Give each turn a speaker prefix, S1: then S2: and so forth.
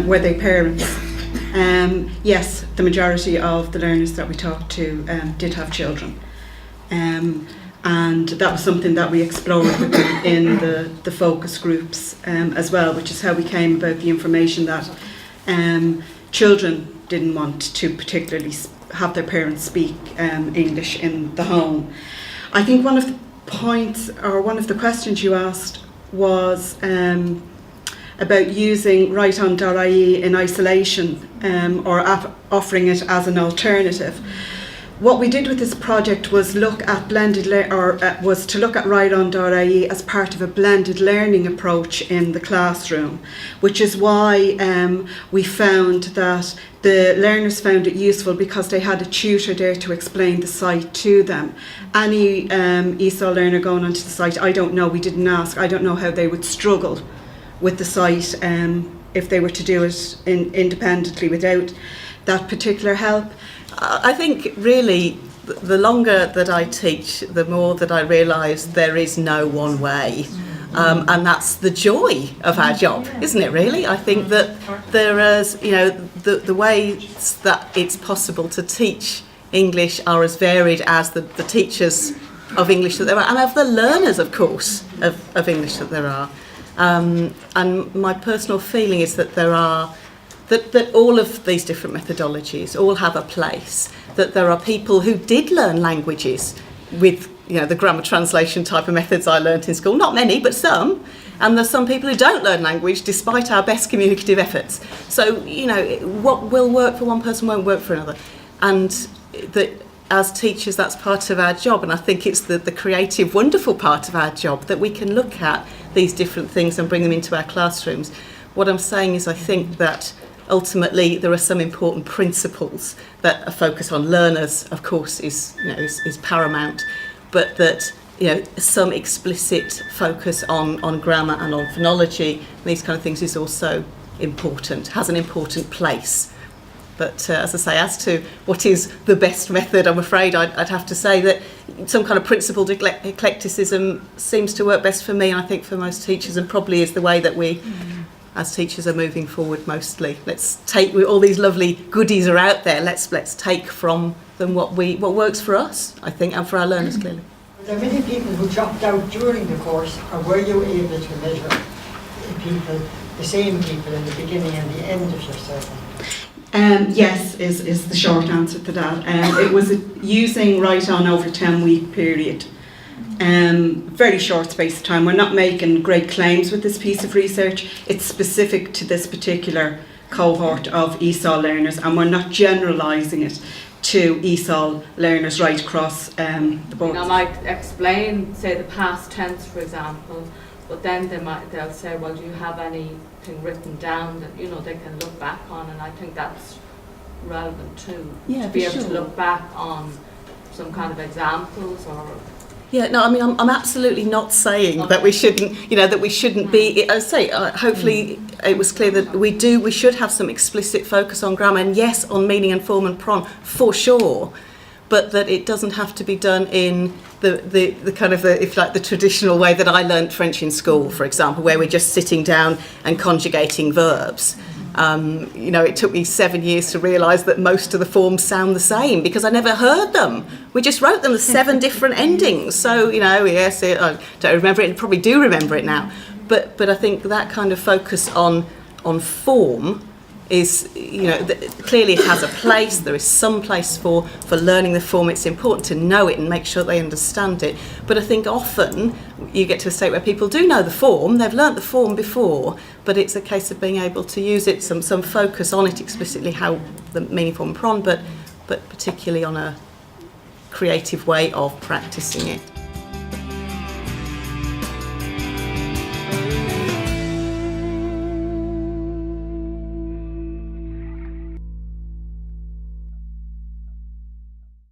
S1: were they parents? Yes, the majority of the learners that we talked to did have children. And that was something that we explored with them in the focus groups as well, which is how we came about the information that children didn't want to particularly have their parents speak English in the home. I think one of the points, or one of the questions you asked was about using writeon.ie in isolation or offering it as an alternative. What we did with this project was look at was to look at writeon.ie as part of a blended learning approach in the classroom, which is why we found that the learners found it useful because they had a tutor there to explain the site to them. Any ESOL learner going onto the site, I don't know, we didn't ask, I don't know how they would struggle with the site if they were to do it independently without that particular help.
S2: I think really the longer that I teach, the more that I realise there is no one way. And that's the joy of our job, isn't it really? I think that there is, the ways that it's possible to teach English are as varied as the teachers of English that there are, and of the learners, of course, of English that there are. And my personal feeling is that that all of these different methodologies all have a place, that there are people who did learn languages with the grammar translation type of methods I learnt in school, not many, but some, and there's some people who don't learn language despite our best communicative efforts. So, what will work for one person won't work for another. And that as teachers, that's part of our job, and I think it's the creative, wonderful part of our job, that we can look at these different things and bring them into our classrooms. What I'm saying is I think that ultimately there are some important principles that a focus on learners, of course, is paramount, but that some explicit focus on grammar and on phonology, these kind of things, is also important, has an important place. But as I say, as to what is the best method, I'm afraid I'd have to say that some kind of principled eclecticism seems to work best for me, and I think for most teachers, and probably is the way that we as teachers are moving forward mostly. Let's take, all these lovely goodies are out there, let's take from them what works for us, I think, and for our learners, clearly.
S3: Were there many people who dropped out during the course, or were you able to measure the same people in the beginning and the end of your survey?
S1: Yes, is the short answer to that. It was using write-on over a 10-week period. Very short space of time. We're not making great claims with this piece of research. It's specific to this particular cohort of ESOL learners, and we're not generalising it to ESOL learners right across the board.
S4: I might explain, say, the past tense, for example, but then they'll say, well, do you have anything written down that they can look back on? And I think that's relevant too, to be able to look back on some kind of examples or.
S2: Yeah, no, I mean, I'm absolutely not saying that we shouldn't, that we shouldn't be. I say, hopefully, it was clear that we should have some explicit focus on grammar, and yes, on meaning and form and pron, for sure, but that it doesn't have to be done in the kind of the traditional way that I learnt French in school, for example, where we're just sitting down and conjugating verbs. It took me 7 years to realise that most of the forms sound the same because I never heard them. We just wrote them as 7 different endings. So, yes, I don't remember it, and probably do remember it now. But I think that kind of focus on form is, clearly it has a place. There is some place for learning the form. It's important to know it and make sure they understand it. But I think often you get to a state where people do know the form, they've learnt the form before, but it's a case of being able to use it, some focus on it explicitly, how the meaning, form, pron, but particularly on a creative way of practising it.